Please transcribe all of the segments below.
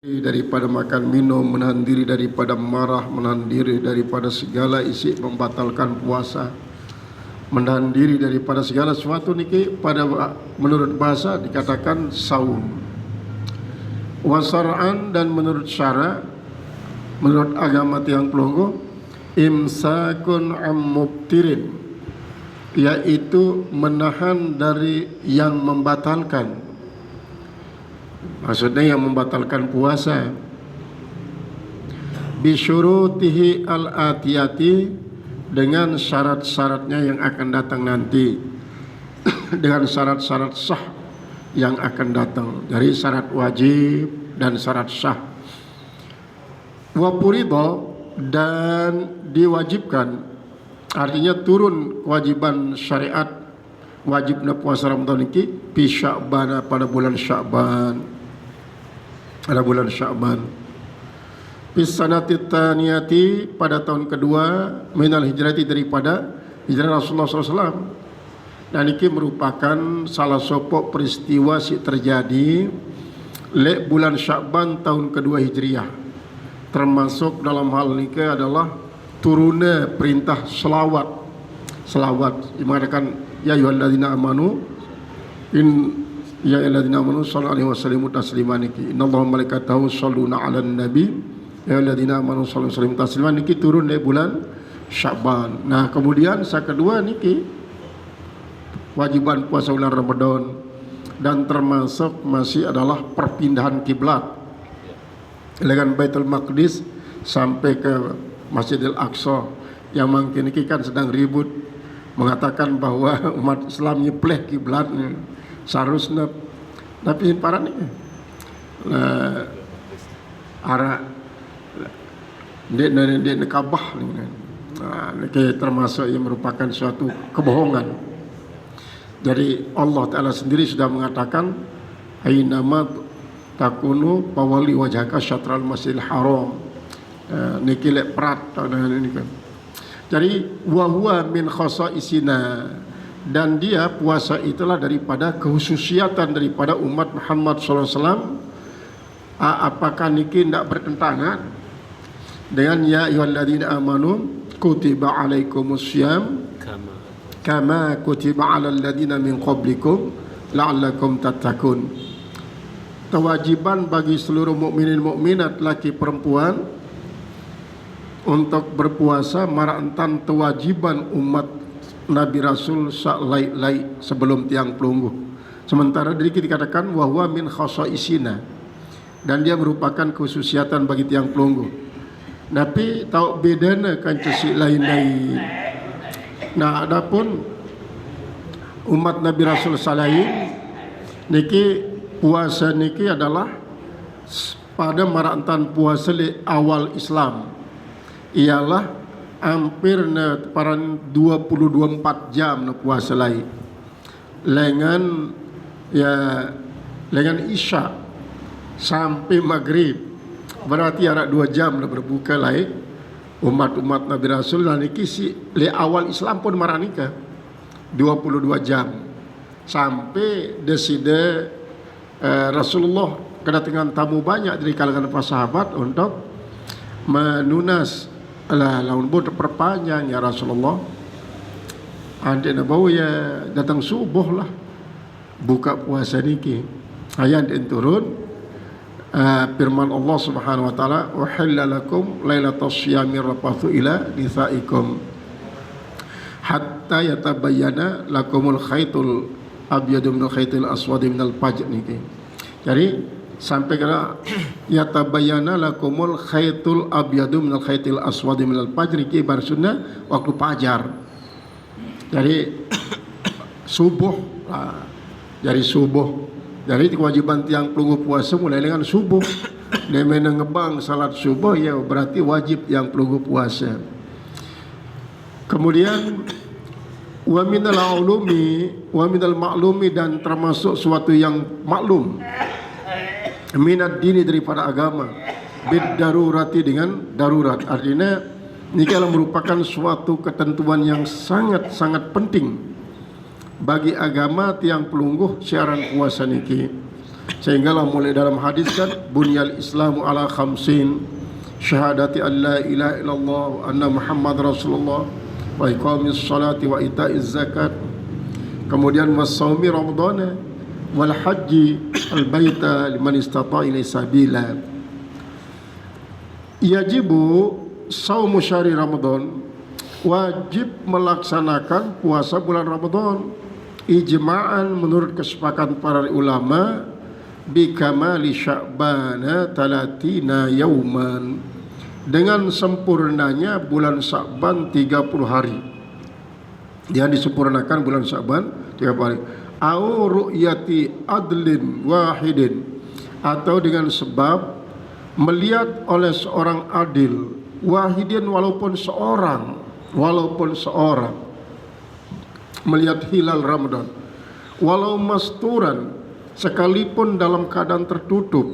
daripada makan minum, menahan diri daripada marah, menahan diri daripada segala isi membatalkan puasa, menahan diri daripada segala sesuatu niki pada menurut bahasa dikatakan saum. Wasar'an, dan menurut syara, menurut agama tiang pelunggu, imsakun ammubtirin, yaitu menahan dari yang membatalkan. Maksudnya yang membatalkan puasa. Bisyurutihi al-atiyati, dengan syarat-syaratnya yang akan datang nanti. Dengan syarat-syarat sah yang akan datang. Dari syarat wajib dan syarat sah. Wa furida, dan diwajibkan, artinya turun kewajiban syariat wajibnya puasa Ramadan ini fi Sya'ban, pada bulan Sya'ban, pada bulan Sya'ban. Fi sanati tsaniyati, pada tahun kedua, minal hijrati, daripada hijrah Rasulullah SAW. Dan ini merupakan salah satu peristiwa si terjadi le bulan Sya'ban tahun kedua Hijriah. Termasuk dalam hal ini adalah turunnya perintah selawat. Selawat mengatakan ya ayyuhalladzina amanu ya ayyuhalladzina amanu sallu alaihi wasallimu tasliman niki innallaha malaikatahu shalluna 'alan nabi ya ayyuhalladzina amanu sallu alaihi wasallimu tasliman niki turun di bulan Sya'ban. Nah, kemudian yang kedua niki wajiban puasa bulan Ramadan, dan termasuk masih adalah perpindahan kiblat dengan Baitul Maqdis sampai ke Masjidil Aqsa, yang mungkin ini kan sedang ribut mengatakan bahwa umat Islam nyepleh kiblatnya seharusnya, tapi para ni arah dia Ka'bah ni, termasuk yang merupakan suatu kebohongan. Jadi Allah Ta'ala sendiri sudah mengatakan ainama takunu pawali wajhaka syatral masjidil haram, niki lek prat dengan ini kan. Jadi wahwa min khasaisina, dan dia puasa itulah daripada kehususiatan daripada umat Muhammad SAW. Apakah niki tidak bertentangan dengan ya ayyuhalladzina amanu kutiba alaikumussyam kama kutiba alal ladzina min qablikum la'allakum tattaqun. Kewajiban bagi seluruh mukminin mukminat laki perempuan untuk berpuasa marantan kewajiban umat Nabi Rasul salai sebelum tiang pelunggu. Sementara diri kita dikatakan wahwa min khasaisina, dan dia merupakan khususiatan bagi tiang pelunggu. Tapi tahu bedanya kan cesi lain-lain. Nah, adapun umat Nabi Rasul salai niki puasa niki adalah pada marantan puasa li awal Islam, ialah hampir para 24 jam na puasa lai lengan ya lengan isya sampai maghrib, berarti ada 2 jam na berbuka lai umat-umat Nabi Rasul. Dan ini si li awal Islam pun maranika 22 jam sampai deside Rasulullah kedatangan tamu banyak dari kalangan para sahabat untuk menunas laun buat perpanjang ya Rasulullah. Anda nak bawa ya datang subuh lah buka puasa niki. Ayat yang turun firman Allah Subhanahu wa taala uhilla lakum lailatas syiyami rafathu ila nisaikum hatta yatabayyana lakumul khaitul abyadu minal khaitil aswadi minal fajr niki. Jadi sampai kena yatabayyana lakumul khaitul abyadu minal khaitil aswadi minal fajr, ki barsuna waktu fajar. Jadi subuh lah. Jadi subuh. Jadi kewajiban tiang pelunggu puasa mulai dengan subuh. Dia mengebang salat subuh ya berarti wajib yang pelunggu puasa. Kemudian wa minal ulumi wa minal maklumi, dan termasuk suatu yang maklum minat dini daripada agama bid darurati, dengan darurat. Artinya ini kalau merupakan suatu ketentuan yang sangat-sangat penting bagi agama tiang pelungguh siaran puasa niki. Sehinggalah mulai dalam hadis kan, bunyal islamu ala khamsin, syahadati an la ilaha illallah wa anna muhammad rasulullah wa iqamis salati wa ita'iz zakat, kemudian wasaumi ramadhana wal haji al baita liman istata'a ilaihi sabila. Yajibu saumu syahri Ramadan, wajib melaksanakan puasa bulan Ramadan ijma'an menurut kesepakatan para ulama bi kamali sya'bana talatina yauman, dengan sempurnanya bulan Sya'ban 30 hari. Dia disempurnakan bulan Sya'ban 30 hari. Au ru'yati adlin wahidin, atau dengan sebab melihat oleh seorang adil wahidin, walaupun seorang melihat hilal Ramadan, walau masturan, sekalipun dalam keadaan tertutup,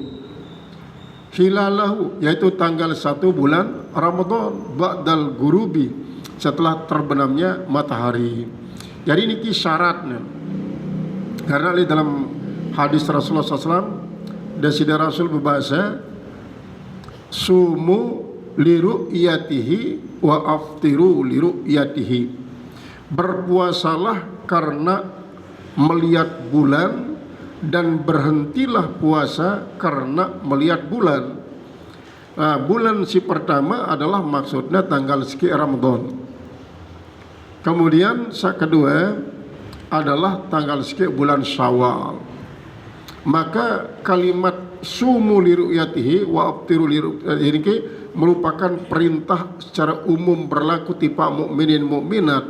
hilalahu, yaitu tanggal 1 bulan Ramadan, ba'dal gurubi, setelah terbenamnya matahari. Jadi ini syaratnya, karena di dalam hadis Rasulullah SAW, Dasida Rasul berbahasa, sumu liru'yatihi wa aftiru liru'yatihi, berpuasalah karena melihat bulan dan berhentilah puasa karena melihat bulan. Nah, bulan si pertama adalah maksudnya tanggal sekian Ramadan. Kemudian kedua adalah tanggal sekian bulan Syawal. Maka kalimat sumu liru'yatihi wa aftiru liru'yatihi ini merupakan perintah secara umum berlaku tipa mukminin mukminat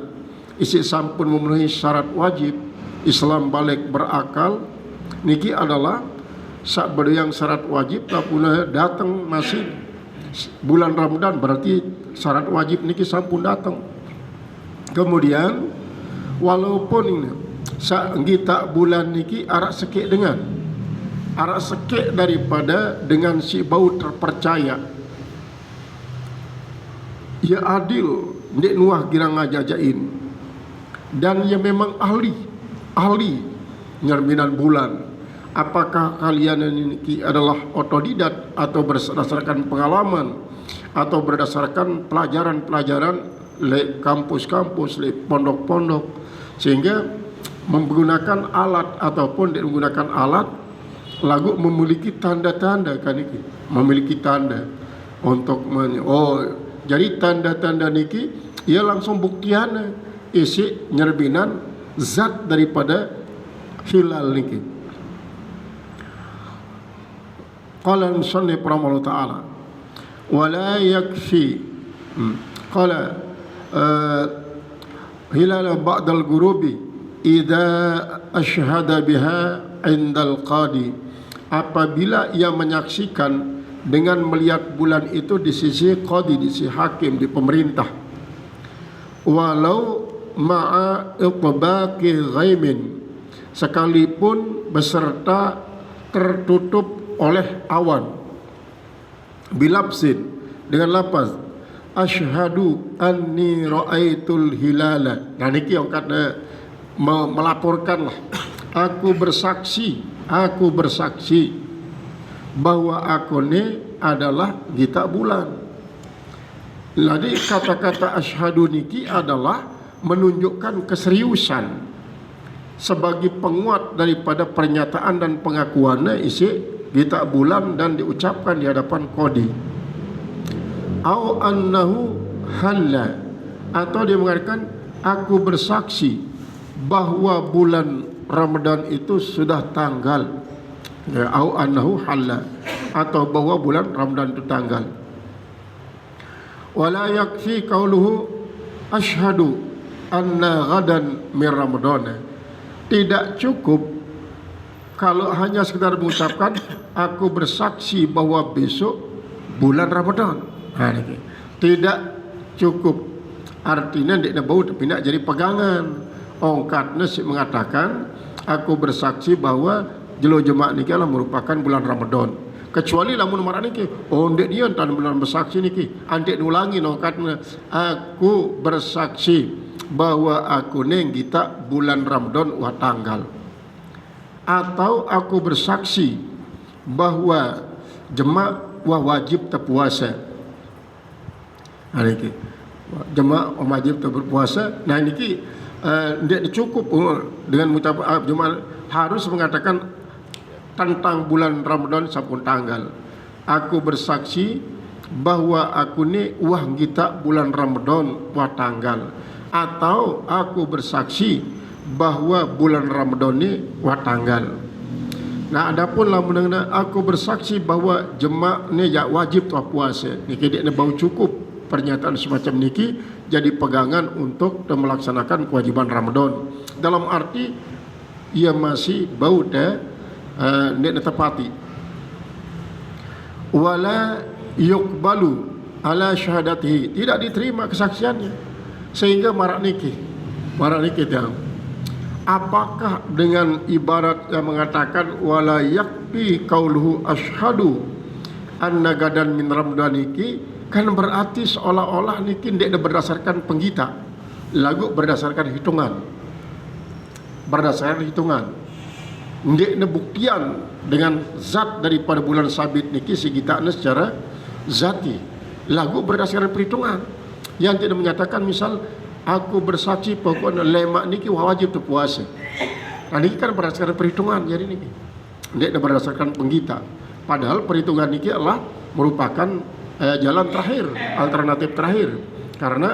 isi sampun memenuhi syarat wajib Islam balik berakal. Niki adalah sabda yang syarat wajib tapuna datang masih bulan Ramadan, berarti syarat wajib niki sampun datang. Kemudian walaupun ini kita bulan niki arak sekek daripada dengan si bau terpercaya, ya adil ndek nuah girang ngajajain, dan ya memang ahli nyerminan bulan. Apakah kalian ini adalah otodidak atau berdasarkan pengalaman atau berdasarkan pelajaran-pelajaran le kampus-kampus, le pondok-pondok, sehingga menggunakan alat ataupun tidak menggunakan alat lagu memiliki tanda-tanda kan iki, memiliki tanda untuk jadi tanda-tanda niki ia langsung buktian isi nyerbinan zat daripada hilal niki. Qala al-musannif rahimahullah ta'ala wala yakfi qala hilal ba'dal gurubi idza ashhada biha indal qadi, apabila ia menyaksikan dengan melihat bulan itu di sisi qadi, di sisi hakim, di pemerintah, walau ma'a itbaqi ghaimin, sekalipun beserta tertutup oleh awan, bilapsin, dengan lafaz asyhadu anni ra'aitul hilala. Nah niki yang kata melaporkanlah, aku bersaksi bahwa aku ni adalah gita bulan. Jadi kata-kata asyhadu niki adalah menunjukkan keseriusan sebagai penguat daripada pernyataan dan pengakuannya isi gita bulan dan diucapkan di hadapan qadi. Au annahu halla, atau dia mengatakan aku bersaksi bahwa bulan Ramadan itu sudah tanggal, ya, au annahu halla, atau bahwa bulan Ramadan itu tanggal. Wala yakfi qauluhu asyhadu anna ghadan min Ramadan, tidak cukup kalau hanya sekedar mengucapkan aku bersaksi bahwa besok bulan Ramadan. Nah, ini tidak cukup, artinya tidak bau tapi nak jadi pegangan. Ongkatnya mengatakan aku bersaksi bahwa jelo jemaah niki adalah merupakan bulan Ramadan. Kecuali lamun marah niki, ndek dia tan bulan bersaksi niki, andek ulangi ongkatnya aku bersaksi bahwa aku neng kita bulan Ramadan wa tanggal. atau aku bersaksi bahwa jemaah wajib terpuasa. Hari ini jemaah wajib berpuasa. Nah ini tidak cukup dengan mutaba'ah jemaah, harus mengatakan tentang bulan Ramadan sampun tanggal. Aku bersaksi bahwa aku ni wah kita bulan Ramadan wah tanggal, atau aku bersaksi bahwa bulan Ramadan ni wah tanggal. Nah adapun lamun aku bersaksi bahwa jemaah ni ya wajib tuah puasa, niki dia bau cukup pernyataan semacam niki jadi pegangan untuk melaksanakan kewajiban Ramadan. Dalam arti ia masih bau dah nek tepati. Wala yuqbalu ala syahadatihi, tidak diterima kesaksiannya, sehingga marak niki tahu. Apakah dengan ibarat yang mengatakan wala yakfi qauluhu asyhadu anna gadan min Ramadan niki, kan berarti seolah-olah niki tidak berdasarkan penggita, lagu berdasarkan hitungan, tidak buktian dengan zat daripada bulan sabit niki sigitana secara zati, lagu berdasarkan perhitungan yang tidak menyatakan misal aku bersaksi pokoknya lemak niki wajib terpuasa. Nah niki kan berdasarkan perhitungan, jadi niki tidak berdasarkan penggita, padahal perhitungan niki adalah merupakan jalan terakhir, alternatif terakhir, karena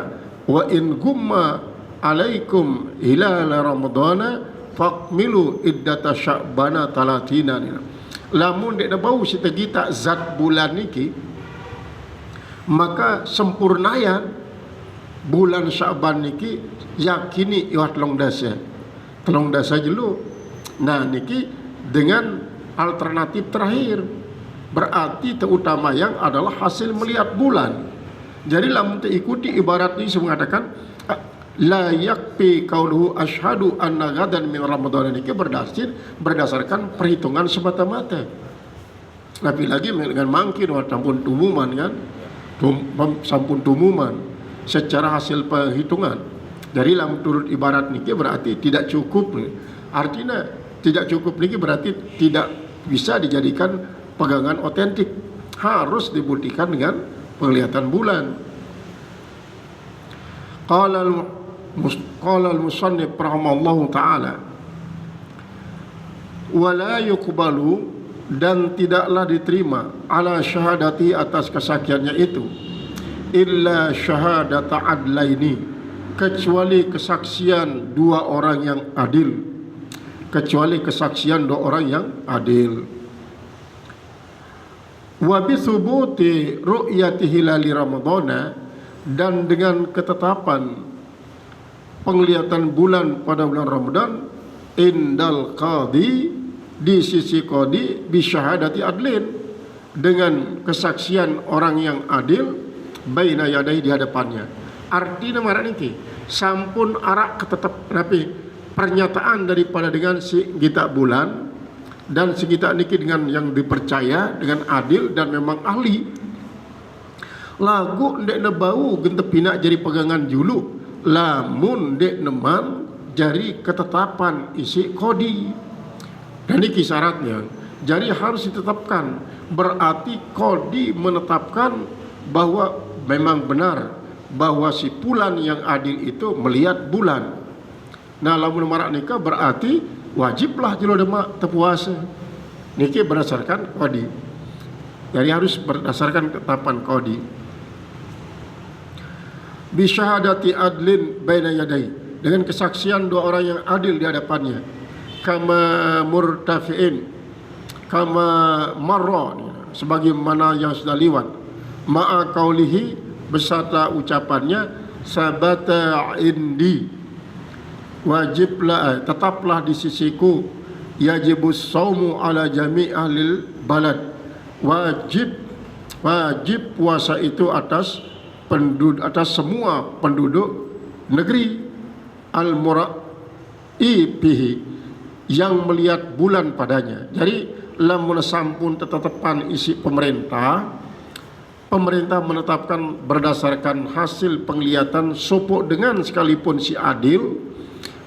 wa in gumma alaikum hilal ramadana fakmilu iddata sya'bana talatina. Lamun dek bau kita zat bulan niki, maka sempurnayan bulan Sya'ban niki yakini iwat telung dasa jelu. Nah niki dengan alternatif terakhir, berarti terutama yang adalah hasil melihat bulan. Jadi lamun ikuti ibarat ini mengatakan la yakfi qauluhu asyhadu anna gadan min Ramadan niki berdasarkan perhitungan semata-mata. Tapi lagi dengan mangkin watampun tumuman kan, sampun tumuman secara hasil perhitungan. Dari lamun turut ibarat niki berarti tidak cukup. Artinya tidak cukup niki berarti tidak bisa dijadikan pegangan otentik, harus dibuktikan dengan penglihatan bulan. Qala al-musannif rahimallahu ta'ala, wala yuqbalu, dan tidaklah diterima ala syahadati, atas kesaksiannya itu, illa syahadata adlaini, kecuali kesaksian dua orang yang adil, wa bi thubuti ru'yati hilali ramadhana, dan dengan ketetapan penglihatan bulan pada bulan Ramadan indal qadi, di sisi qadi, bi syahadati adlin, dengan kesaksian orang yang adil, baina yadai, di hadapannya. Artinya marah niki sampun arak ketetap rapi pernyataan daripada dengan si gita bulan dan si gita niki dengan yang dipercaya, dengan adil dan memang ahli. Lagu ndek nebau gentep pinak jadi pegangan julu, lamun ndek neman jadi ketetapan isi kodi. Dan ini syaratnya, jadi harus ditetapkan. Berarti kodi menetapkan bahwa memang benar bahwa si fulan yang adil itu melihat bulan. Nah lamun marak nikah berarti wajiblah jelo demak terpuasa. Niki berdasarkan kodi. Jadi harus berdasarkan ketetapan kodi. Bi syahadati adlin baina yadai, dengan kesaksian dua orang yang adil di hadapannya. Kama murtafi'in, kama marra, sebagaimana yang sudah lewat. Ma'a qaulihi, beserta ucapannya, sabata indi, wajiblah, tetaplah di sisiku, yajibus saumu ala jami' ahlil balad, wajib puasa itu atas semua penduduk negeri, al-mura'i bihi, yang melihat bulan padanya. Jadi lamun sampun tetetapan isi pemerintah menetapkan berdasarkan hasil penglihatan sopok dengan sekalipun si adil,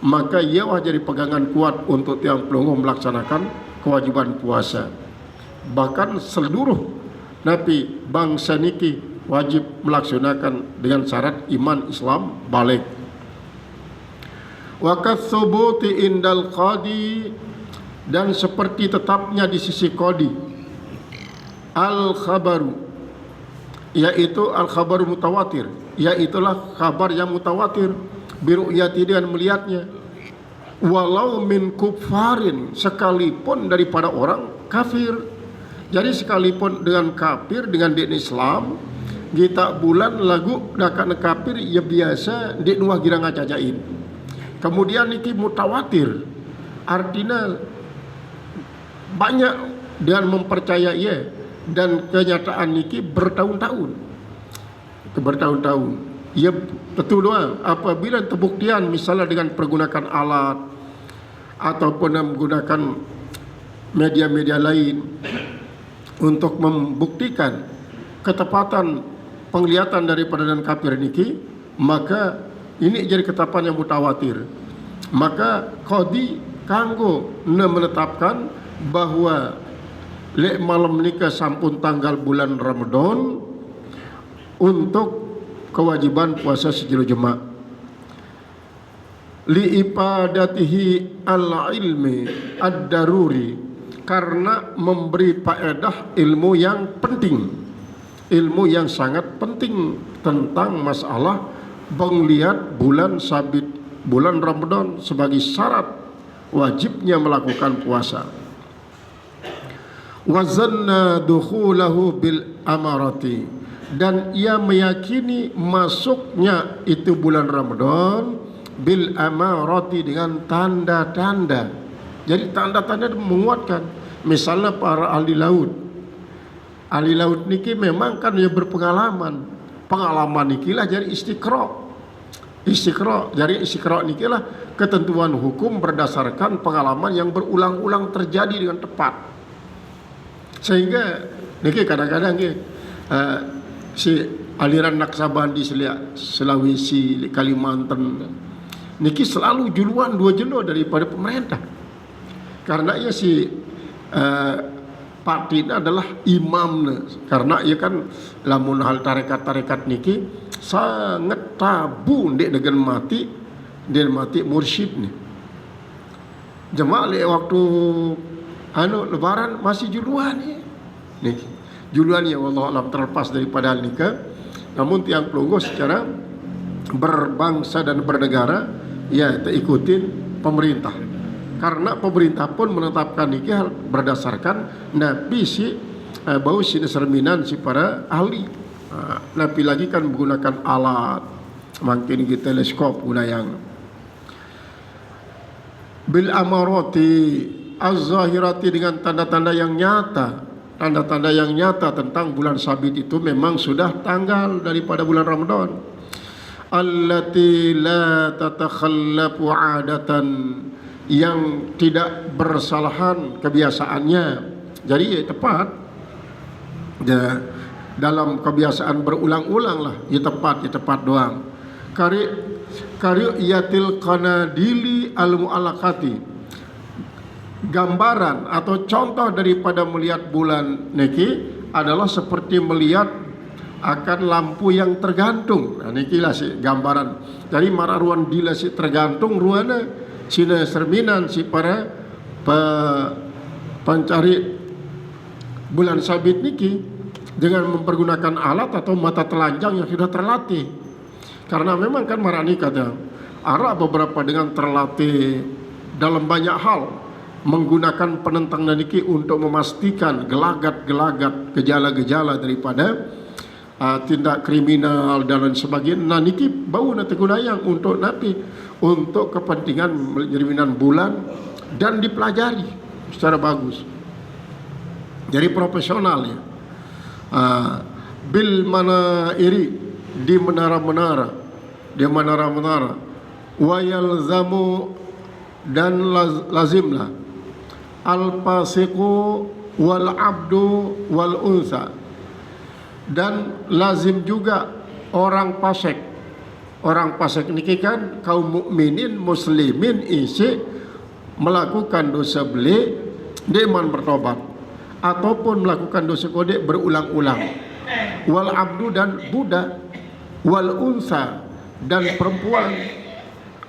maka ia jadi pegangan kuat untuk tiang pelunggu melaksanakan kewajiban puasa. Bahkan seluruh napi bangsa niki wajib melaksanakan dengan syarat iman Islam balik. Wa katsubuti indal qadi, dan seperti tetapnya di sisi qadi al khabaru, yaitu al khabaru mutawatir, yaitulah kabar yang mutawatir, biru'yati dengan melihatnya, walau min kufarin, sekalipun daripada orang kafir. Jadi sekalipun dengan kafir, dengan din Islam, kita bulan lagu dakan kafir ya biasa di nuah gira ngacacain. Kemudian niki mutawatir, artinya banyak dengan mempercayai, dan kenyataan niki bertahun-tahun. Ya betul doang. Apabila terbuktian misalnya dengan pergunakan alat ataupun menggunakan media-media lain untuk membuktikan ketepatan penglihatan daripada dan kafir niki, maka ini jadi ketetapan yang mutawatir. Maka qadi kanggo menetapkan bahwa lek malam nikah sampun tanggal bulan Ramadan untuk kewajiban puasa sejelo jemaah li ipadatihi al-ilmi ad-daruri, karena memberi faedah ilmu yang penting, ilmu yang sangat penting tentang masalah penglihat bulan sabit bulan Ramadan sebagai syarat wajibnya melakukan puasa. Wazanna dukhulahu bil amarati, dan ia meyakini masuknya itu bulan Ramadan bil amarati, dengan tanda-tanda. Jadi tanda-tanda menguatkan. Misalnya para ahli laut niki memang kan dia berpengalaman. Pengalaman niki lah jadi istiqra. Jadi istiqra niki lah ketentuan hukum berdasarkan pengalaman yang berulang-ulang terjadi dengan tepat. Sehingga niki kadang-kadang si aliran Naksabandi Sulawesi, Kalimantan niki selalu juluan 2 jelo daripada pemerintah. Karena ia si Pak Tina adalah imamnya, karena ia kan lamun hal tarekat-tarekat niki sangat tabu ndek dengan mati mursyid ni. Jemaah waktu lebaran masih juluan ya. Niki juluan ya, wallahu alam, terlepas daripada hal nikah. Namun tiang pelunggu secara berbangsa dan bernegara ya ikutin pemerintah. Karena pemerintah pun menetapkan nikah berdasarkan nabi si bau si serminan si para ahli. Nabi lagi kan menggunakan alat, mungkin gitu teleskop gunayang. Bil amarati az-zahirati, dengan tanda-tanda yang nyata. Tanda-tanda yang nyata tentang bulan sabit itu memang sudah tanggal daripada bulan Ramadan. Allati la tatakhallafu 'adatan, yang tidak bersalahan kebiasaannya. Jadi ya tepat ya, dalam kebiasaan berulang-ulang lah ya tepat doang. Kariyatil qanadili al-mu'allaqati, gambaran atau contoh daripada melihat bulan niki adalah seperti melihat akan lampu yang tergantung. Nah niki lah si gambaran. Jadi mararuan dila si tergantung ruana sina serminan si para pencari bulan sabit niki dengan mempergunakan alat atau mata telanjang yang sudah terlatih. Karena memang kan marani kata Arab beberapa dengan terlatih dalam banyak hal menggunakan penentang niki untuk memastikan gelagat-gelagat gejala-gejala daripada tindak kriminal dan lain sebagainya. Nah niki bau nanti gunayang untuk untuk kepentingan penyerminan bulan dan dipelajari secara bagus. Jadi profesional ya. Bil manairi, di menara-menara, wa yalzamu, dan lazimlah al fasiqu wal abdu wal unsa, dan lazim juga orang fasik, orang fasik niki kan kaum mukminin muslimin isi melakukan dosa belik deman bertobat ataupun melakukan dosa kodek berulang-ulang. Wal abdu dan budak, wal unsa dan perempuan,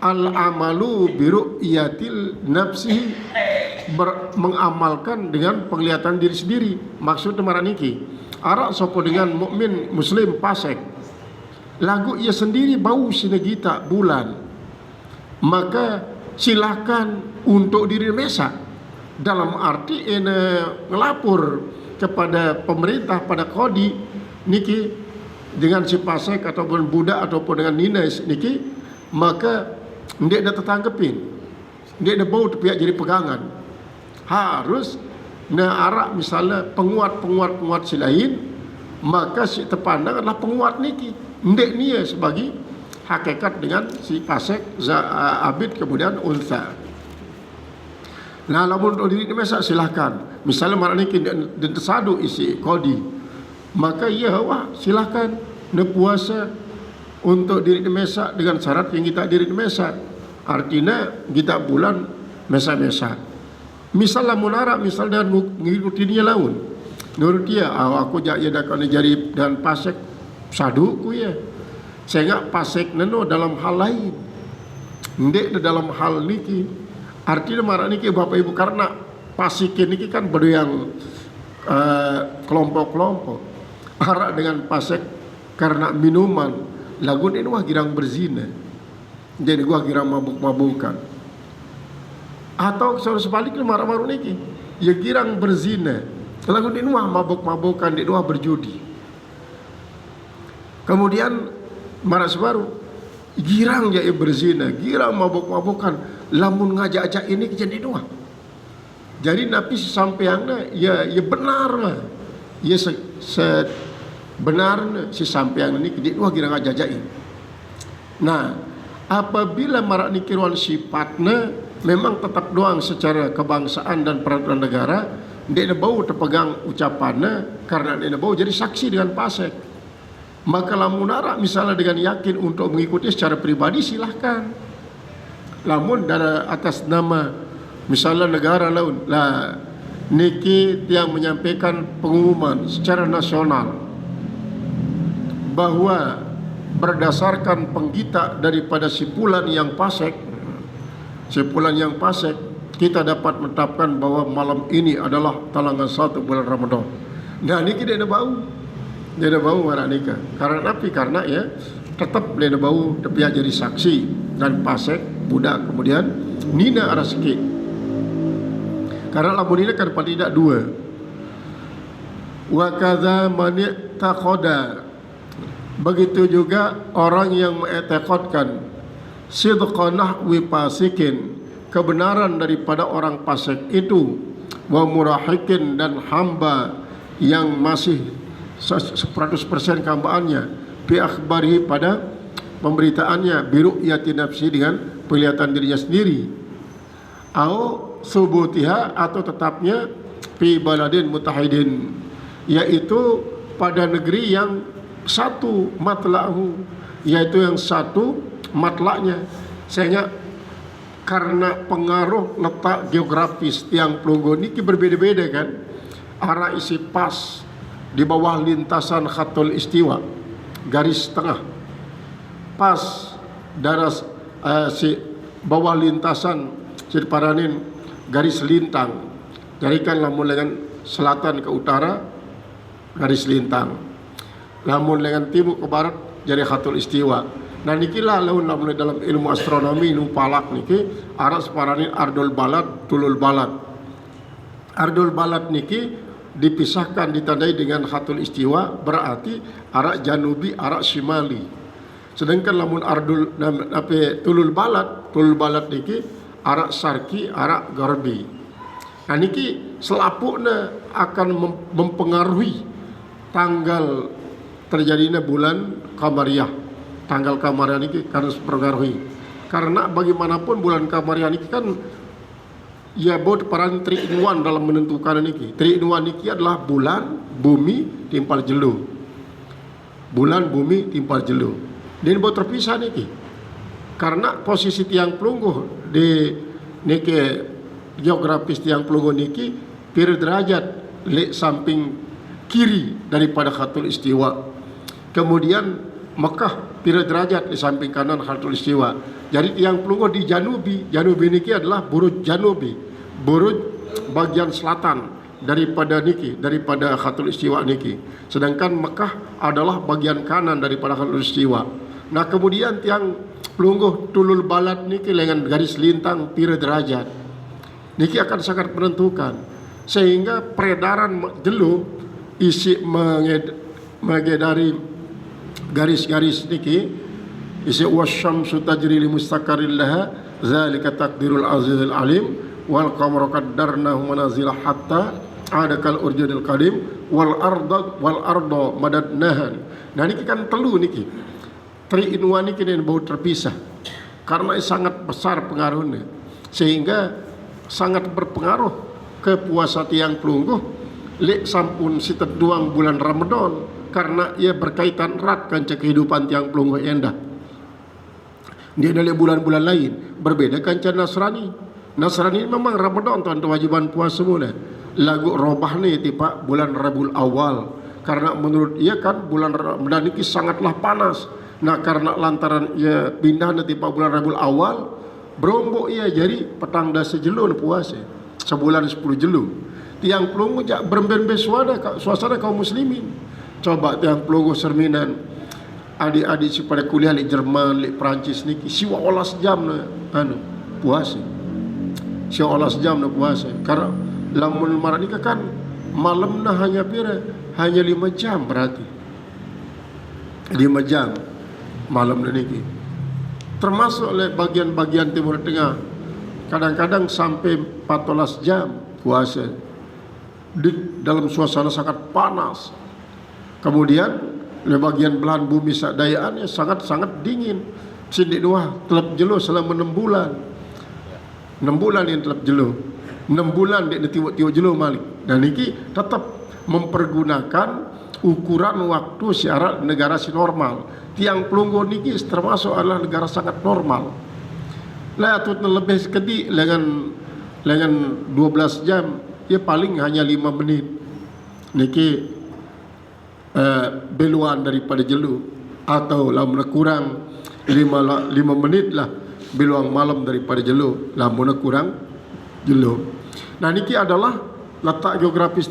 al amalu biru'yatil nafsi mengamalkan dengan penglihatan diri sendiri. Maksudnya marah niki arak sopo dengan mukmin muslim fasik lagu ia sendiri bau sinegita bulan, maka silakan untuk diri mesa, dalam arti ngelapor kepada pemerintah pada kodi niki dengan si fasik ataupun budak ataupun dengan nines niki, maka dia ada tertanggepin, dia ada bau pihak jadi pegangan, harus arak misalnya penguat si lain, maka si terpandang adalah penguat niki ndek nia sebagai hakikat dengan si fasik abid kemudian unsa. Nah, lamun untuk diri mesa silahkan. Misalnya mana niki dan tersadu isi kodi, maka ya wah silahkan puasa untuk diri mesa dengan syarat yang kita diri mesa. Artinya kita bulan mesa-mesa. Misalnya munara misalnya mengikutinya laun. Menurut dia, aku jadi dan fasik saduku ya. Sehingga fasik neno dalam hal lain. Ndek dalam hal niki. Artinya marah niki Bapak Ibu, karena fasik niki kan yang kelompok-kelompok. Arak dengan fasik karena minuman, lagun ini wah girang berzina. Jadi gua girang mabuk-mabukan. Atau sebaliknya marah-marah niki, ya girang berzina. Lagun ini wah mabuk-mabukan, dia wah berjudi. Kemudian marah sebaru girang ya berzina, girang mabuk-mabukan, lamun ngajak-ajak ini kejadian dua. Jadi Nabi sesampaiannya ya benar lah, ya sebenarnya si sampean ini kejadian dua girang ngajak-ajakin. Nah, apabila marak nikiruan sifatnya memang tetap doang secara kebangsaan dan peraturan negara, dia bau terpegang ucapannya karena dia bau jadi saksi dengan fasik. Maka lamun arak misalnya dengan yakin untuk mengikuti secara pribadi silahkan. Lamun dari atas nama misalnya negara laun lah niki yang menyampaikan pengumuman secara nasional bahwa berdasarkan penggita daripada simpulan yang fasik, kita dapat menetapkan bahwa malam ini adalah talangan 1 bulan Ramadan. Nah niki dia ada bau. Dia ada bau marah nikah. Karena apa? Karena ya tetap dia ada bau tapi jadi saksi dan fasik budak kemudian nina ada sikit. Karena lamun ini kan paling tidak dua. Wa kadza man taqada. Begitu juga orang yang mengetikadkan sidqa nahwi fasikin, kebenaran daripada orang fasik itu, wa murahikin dan hamba yang masih 100% kehambaannya, bi akhbarihi pada pemberitaannya, biru'yati nafsi dengan penglihatan dirinya sendiri, au subutiha atau tetapnya fi baladin mutahidin, yaitu pada negeri yang satu matla'hu, yaitu yang satu matla'nya. Sehingga karena pengaruh letak geografis tiang pelunggu ini berbeda-beda kan, arah isi pas di bawah lintasan khatul istiwa, garis tengah, pas daras si bawah lintasan sirparanin garis lintang. Jadi kan lamun dengan selatan ke utara garis lintang, lamun dengan timur ke barat jadi khatul istiwa. Nah nikilah lamun dalam ilmu astronomi ilmu palak niki arah separanin ardul balad tulul balad. Ardul balad niki dipisahkan ditandai dengan khatul istiwa, berarti arak janubi arak shimali. Sedangkan lamun ardul tulul balad niki arak sarki arak garbi. Nah niki selapuknya akan mempengaruhi tanggal terjadinya bulan Qamariyah. Tanggal Qamariyah niki harus mempengaruhi. Karena bagaimanapun bulan Qamariyah niki kan ya buat peran 3-in-1 dalam menentukan niki. 3-in-1 niki adalah bulan, bumi, timpal jelu. Bulan, bumi, timpal jelu. Dia baru terpisah niki. Karena posisi tiang pelungguh di niki geografis tiang pelungguh niki pira derajat le samping kiri daripada Khatul Istiwa. Kemudian Mekah pira derajat di samping kanan Khatul Istiwa. Jadi tiang pelungguh di Janubi. Janubi niki adalah Buruj Janubi, Buruj bagian selatan daripada Khatul Istiwa niki. Sedangkan Mekah adalah bagian kanan daripada Khatul Istiwa. Nah, kemudian tiang pelungguh Tulul Balad niki dengan garis lintang pira derajat. Niki akan sangat menentukan. Sehingga peredaran jelu isi mengedari garis-garis niki isi wasyamsu tajri li mustaqarrin laha zalika taqdirul azizil alim wal qamara qaddarnahu manazila hatta ada kal urjunil qadim wal arda madadnahan. Nah niki kan telu niki 3 in 1 niki dan bau terpisah karena sangat besar pengaruhnya sehingga sangat berpengaruh ke puasa tiang pelungguh lek sampun si terduang bulan Ramadan karena ia berkaitan erat dengan kehidupan tiang pelungguh endah. Dia dari bulan-bulan lain berbeda kanca Nasrani. Nasrani memang Ramadan tuan kewajiban puasa mula. Lagu robah ni tipa bulan Rabiul Awal karena menurut ia kan bulan Ramadan ini sangatlah panas. Nah karena lantaran ia pindah nanti tipa bulan Rabiul Awal berombok ia jadi petang dah sejelur puasa sebulan 10 jelu. Tiang pelungguh jak beremben-ben suasana kaum muslimin. Coba tiang pelungguh Serminan adik-adik si pada kuliah di Jerman, di Perancis niki siwa olas jam na puasa. Siwa olas jam na puasa. Karena lamun maranika kan malam na hanya 5 jam berarti. 5 jam malam na niki. Termasuk oleh bagian-bagian Timur Tengah kadang-kadang sampai 14 jam puasa di dalam suasana sangat panas. Kemudian di bagian belahan bumi sadayaannya sangat-sangat dingin. Sindik dua telap jelo selama 6 bulan. 6 bulan yang telap jelo. 6 bulan dia tiwak-tiwak jelo malik. Dan ini tetap mempergunakan ukuran waktu syarat negara si normal. Tiang pelungguh niki termasuk adalah negara sangat normal. Lah tu lebih sekedi dengan 12 jam, ya paling hanya 5 menit. Niki beluan daripada jelu atau lamun kurang 5 menit lah beluang malam daripada jelu lamun kurang jelu. Nah niki adalah letak geografis